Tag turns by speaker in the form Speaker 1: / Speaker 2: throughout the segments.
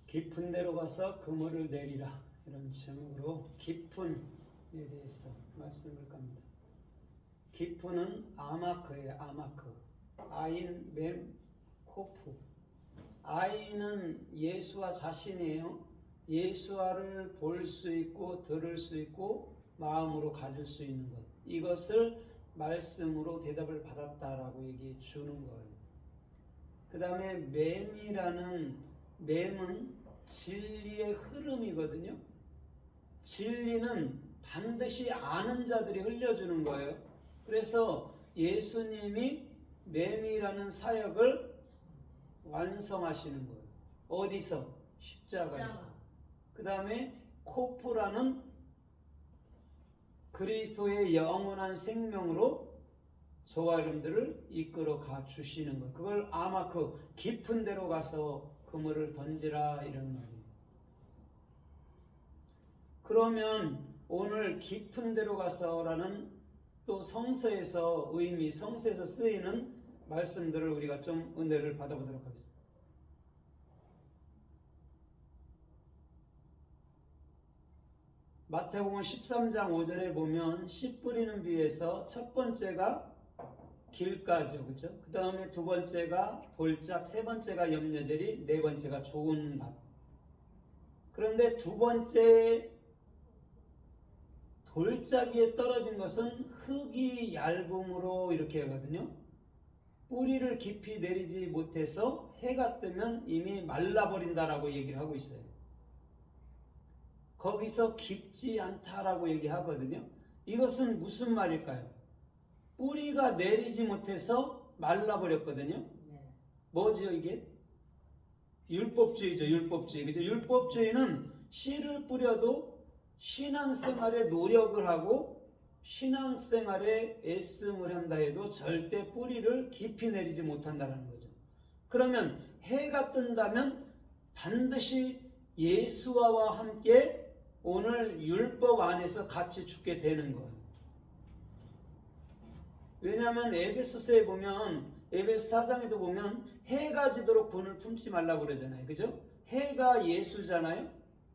Speaker 1: 깊은 데로 가서 그물을 내리라, 이런 제목으로 깊은에 대해서 말씀을 갑니다. 깊은은 아마크예요. 아마크. 아인 멤 코프. 아인은 예수와 자신이에요. 예수와를 볼 수 있고 들을 수 있고 마음으로 가질 수 있는 것, 이것을 말씀으로 대답을 받았다라고 얘기해 주는 거예요. 그 다음에 맴은 진리의 흐름이거든요. 진리는 반드시 아는 자들이 흘려주는 거예요. 그래서 예수님이 맴이라는 사역을 완성하시는 거예요. 어디서? 십자가에서. 그 다음에 코프라는 그리스도의 영원한 생명으로 저와 여러분들을 이끌어 가 주시는 것, 그걸 아마크, 깊은 데로 가서 그물을 던지라, 이런 말이에요. 그러면 오늘 깊은 데로 가서라는 또 성서에서 의미, 성서에서 쓰이는 말씀들을 우리가 좀 은혜를 받아보도록 하겠습니다. 마태복음 13장 5절에 보면 씨 뿌리는 비유에서 첫 번째가 길가죠, 그렇죠? 그 다음에 두 번째가 돌짝, 세 번째가 염려제리, 네 번째가 좋은 밭. 그런데 두 번째 돌짝이에 떨어진 것은 흙이 얇음으로 이렇게 하거든요. 뿌리를 깊이 내리지 못해서 해가 뜨면 이미 말라버린다라고 얘기를 하고 있어요. 거기서 깊지 않다라고 얘기하거든요. 이것은 무슨 말일까요? 뿌리가 내리지 못해서 말라버렸거든요. 뭐죠 이게? 율법주의죠. 율법주의. 그죠? 율법주의는 씨를 뿌려도 신앙생활에 노력을 하고 신앙생활에 애씀을 한다 해도 절대 뿌리를 깊이 내리지 못한다는 거죠. 그러면 해가 뜬다면 반드시 예수와 함께 오늘 율법 안에서 같이 죽게 되는 거예요. 왜냐하면 에베소서에 보면, 에베소 4장에도 보면 해가 지도록 분을 품지 말라고 그러잖아요. 그죠? 해가 예수잖아요.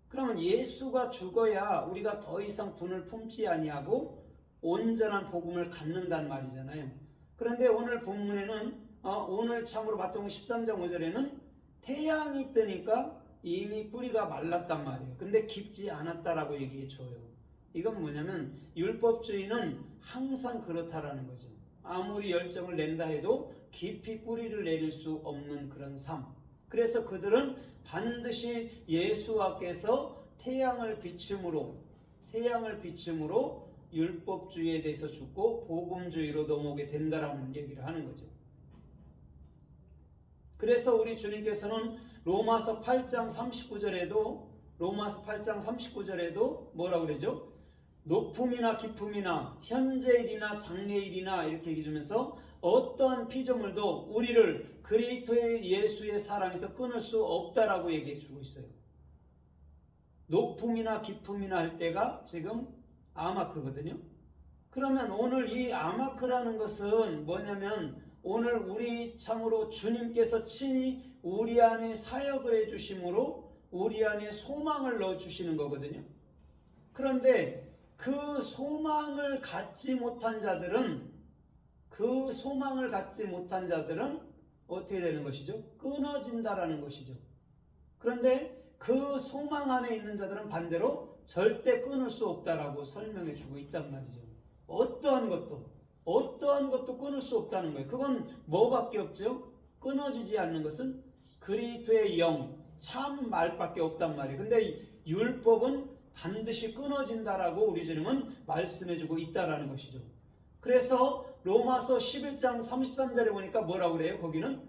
Speaker 1: 그러면 예수가 죽어야 우리가 더 이상 분을 품지 아니하고 온전한 복음을 갖는다는 말이잖아요. 그런데 오늘 본문에는 오늘 참으로 마태복음 13장 5절에는 태양이 뜨니까 이미 뿌리가 말랐단 말이에요. 근데 깊지 않았다라고 얘기해 줘요. 이건 뭐냐면 율법주의는 항상 그렇다라는 거죠. 아무리 열정을 낸다 해도 깊이 뿌리를 내릴 수 없는 그런 삶. 그래서 그들은 반드시 예수와께서 태양을 비춤으로 율법주의에 대해서 죽고 복음주의로 넘어오게 된다라는 얘기를 하는 거죠. 그래서 우리 주님께서는 로마서 8장 39절에도 뭐라고 그러죠? 높음이나 깊음이나 현재일이나 장래일이나 이렇게 얘기해 주면서 어떠한 피조물도 우리를 그리스도의 예수의 사랑에서 끊을 수 없다라고 얘기해 주고 있어요. 높음이나 깊음이나 할 때가 지금 아마크거든요. 그러면 오늘 이 아마크라는 것은 뭐냐면 오늘 우리 참으로 주님께서 친히 우리 안에 사역을 해주심으로 우리 안에 소망을 넣어주시는 거거든요. 그런데 그 소망을 갖지 못한 자들은 어떻게 되는 것이죠? 끊어진다라는 것이죠. 그런데 그 소망 안에 있는 자들은 반대로 절대 끊을 수 없다라고 설명해 주고 있단 말이죠. 어떠한 것도 끊을 수 없다는 거예요. 그건 뭐밖에 없죠? 끊어지지 않는 것은 그리스도의 영, 참 말밖에 없단 말이에요. 근데 율법은 반드시 끊어진다라고 우리 주님은 말씀해주고 있다라는 것이죠. 그래서 로마서 11장 33절에 보니까 뭐라고 그래요? 거기는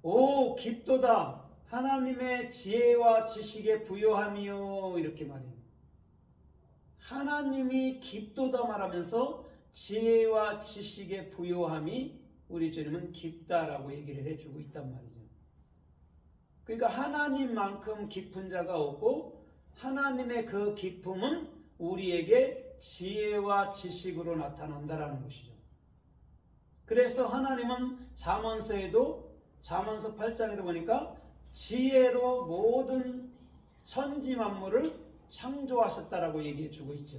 Speaker 1: 오 깊도다 하나님의 지혜와 지식의 부요함이요, 이렇게 말해요. 하나님이 깊도다 말하면서 지혜와 지식의 부요함이 우리 주님은 깊다라고 얘기를 해주고 있단 말이죠. 그러니까 하나님만큼 깊은 자가 없고 하나님의 그 깊음은 우리에게 지혜와 지식으로 나타난다라는 것이죠. 그래서 하나님은 잠언서 8장에도 보니까 지혜로 모든 천지 만물을 창조하셨다라고 얘기해 주고 있죠.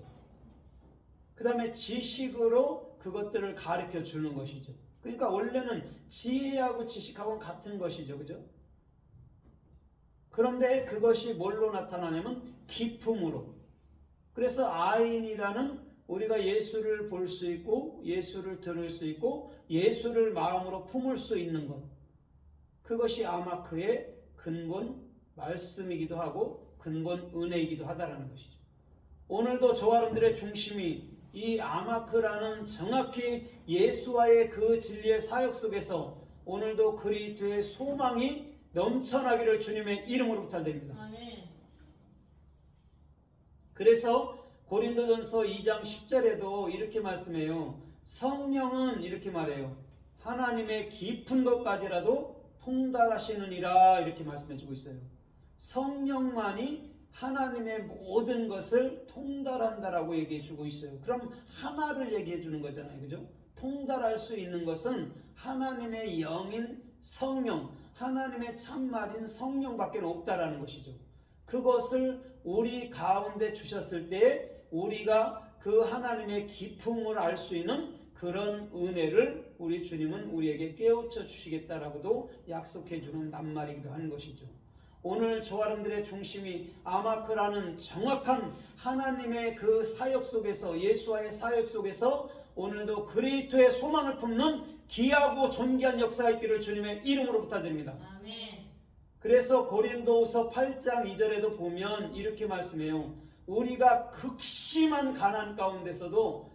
Speaker 1: 그 다음에 지식으로 그것들을 가르쳐 주는 것이죠. 그러니까 원래는 지혜하고 지식하고는 같은 것이죠. 그죠? 그런데 그것이 뭘로 나타나냐면 기품으로. 그래서 아인이라는 우리가 예수를 볼 수 있고 예수를 들을 수 있고 예수를 마음으로 품을 수 있는 것. 그것이 아마크의 근본 말씀이기도 하고 근본 은혜이기도 하다라는 것이죠. 오늘도 저와 여러분들의 중심이 이 아마크라는 정확히 예수와의 그 진리의 사역 속에서 오늘도 그리스도의 소망이 넘쳐나기를 주님의 이름으로 부탁드립니다. 아멘. 그래서 고린도전서 2장 10절에도 이렇게 말씀해요. 성령은 이렇게 말해요. 하나님의 깊은 것까지라도 통달하시느니라 이렇게 말씀해주고 있어요. 성령만이 하나님의 모든 것을 통달한다라고 얘기해주고 있어요. 그럼 하나를 얘기해주는 거잖아요. 그죠? 통달할 수 있는 것은 하나님의 영인 성령, 하나님의 참말인 성령밖에 없다라는 것이죠. 그것을 우리 가운데 주셨을 때 우리가 그 하나님의 기품을 알 수 있는 그런 은혜를 우리 주님은 우리에게 깨우쳐 주시겠다라고도 약속해 주는 낱말이기도 하는 것이죠. 오늘 저와 여러분들의 중심이 아마크라는 정확한 하나님의 그 사역 속에서 예수와의 사역 속에서 오늘도 그리스도의 소망을 품는 귀하고 존귀한 역사가 있기를 주님의 이름으로 부탁드립니다. 아멘. 그래서 고린도후서 8장 2절에도 보면 이렇게 말씀해요. 우리가 극심한 가난 가운데서도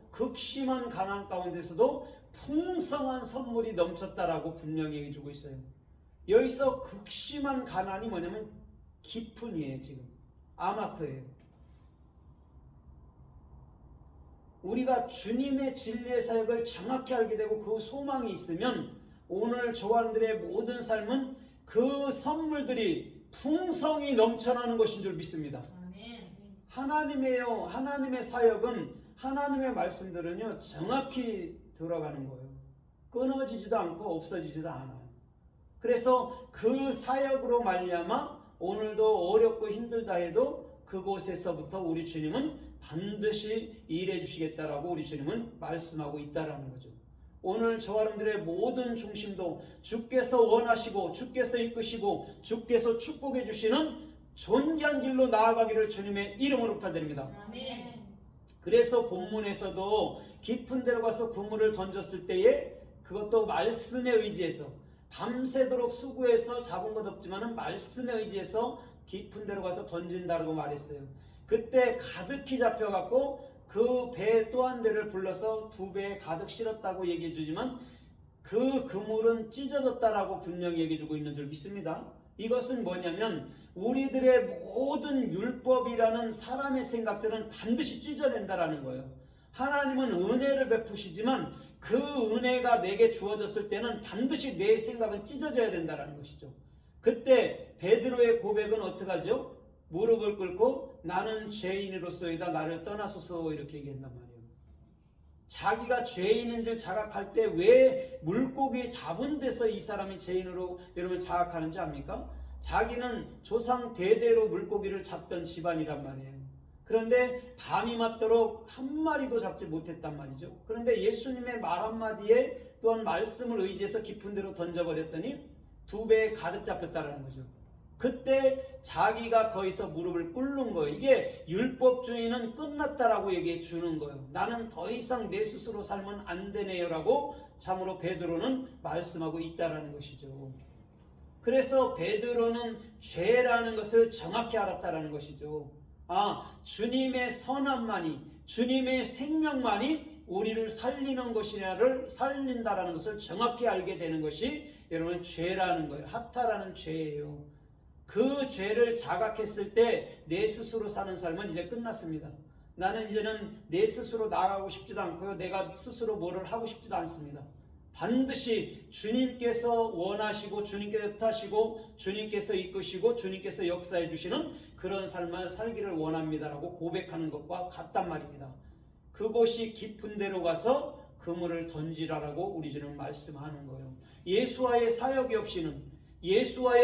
Speaker 1: 풍성한 선물이 넘쳤다라고 분명히 얘기해주고 있어요. 여기서 극심한 가난이 뭐냐면 기쁜이에요. 지금 아마크예요. 우리가 주님의 진리의 사역을 정확히 알게 되고 그 소망이 있으면 오늘 저와 여러분들의 모든 삶은 그 선물들이 풍성히 넘쳐나는 것인 줄 믿습니다. 하나님의요, 하나님의 사역은 하나님의 말씀들은요 정확히 들어가는 거예요. 끊어지지도 않고 없어지지도 않아요. 그래서 그 사역으로 말미암아 오늘도 어렵고 힘들다 해도 그곳에서부터 우리 주님은 반드시 일해 주시겠다라고 우리 주님은 말씀하고 있다라는 거죠. 오늘 저와 여러분들의 모든 중심도 주께서 원하시고 주께서 이끄시고 주께서 축복해 주시는 존귀한 길로 나아가기를 주님의 이름으로 부탁드립니다. 아멘. 그래서 본문에서도 깊은 데로 가서 그물을 던졌을 때에 그것도 말씀에 의지해서 밤새도록 수고해서 잡은 것 없지만은 말씀에 의지해서 깊은 데로 가서 던진다고 말했어요. 그때 가득히 잡혀갖고 그 배 또 한 배를 불러서 2배 가득 실었다고 얘기해 주지만 그 그물은 찢어졌다라고 분명히 얘기해 주고 있는 줄 믿습니다. 이것은 뭐냐면 우리들의 모든 율법이라는 사람의 생각들은 반드시 찢어낸다라는 거예요. 하나님은 은혜를 베푸시지만 그 은혜가 내게 주어졌을 때는 반드시 내 생각은 찢어져야 된다라는 것이죠. 그때 베드로의 고백은 어떻게 하죠? 무릎을 꿇고 나는 죄인으로서이다 나를 떠나소서 이렇게 얘기했단 말이에요. 자기가 죄인인 줄 자각할 때 왜 물고기 잡은 데서 이 사람이 죄인으로 여러분 자각하는지 압니까? 자기는 조상 대대로 물고기를 잡던 집안이란 말이에요. 그런데 밤이 맞도록 한 마리도 잡지 못했단 말이죠. 그런데 예수님의 말 한마디에 또한 말씀을 의지해서 깊은 데로 던져버렸더니 2배 가득 잡혔다는 거죠. 그때 자기가 거기서 무릎을 꿇는 거예요. 이게 율법주의는 끝났다라고 얘기해 주는 거예요. 나는 더 이상 내 스스로 살면 안 되네요 라고 참으로 베드로는 말씀하고 있다라는 것이죠. 그래서 베드로는 죄라는 것을 정확히 알았다라는 것이죠. 주님의 선함만이, 주님의 생명만이 우리를 살리는 것이냐를 살린다라는 것을 정확히 알게 되는 것이 여러분 죄라는 거예요. 하타라는 죄예요. 그 죄를 자각했을 때 내 스스로 사는 삶은 이제 끝났습니다. 나는 이제는 내 스스로 나아가고 싶지도 않고요. 내가 스스로 뭐를 하고 싶지도 않습니다. 반드시 주님께서 원하시고 주님께서 뜻하시고 주님께서 이끄시고 주님께서 역사해 주시는 그런 삶을 살기를 원합니다라고 고백하는 것과 같단 말입니다. 그곳이 깊은 데로 가서 그물을 던지라라고 우리 주는 말씀하는 거예요. 예수와의 사역이 없이는 예수와의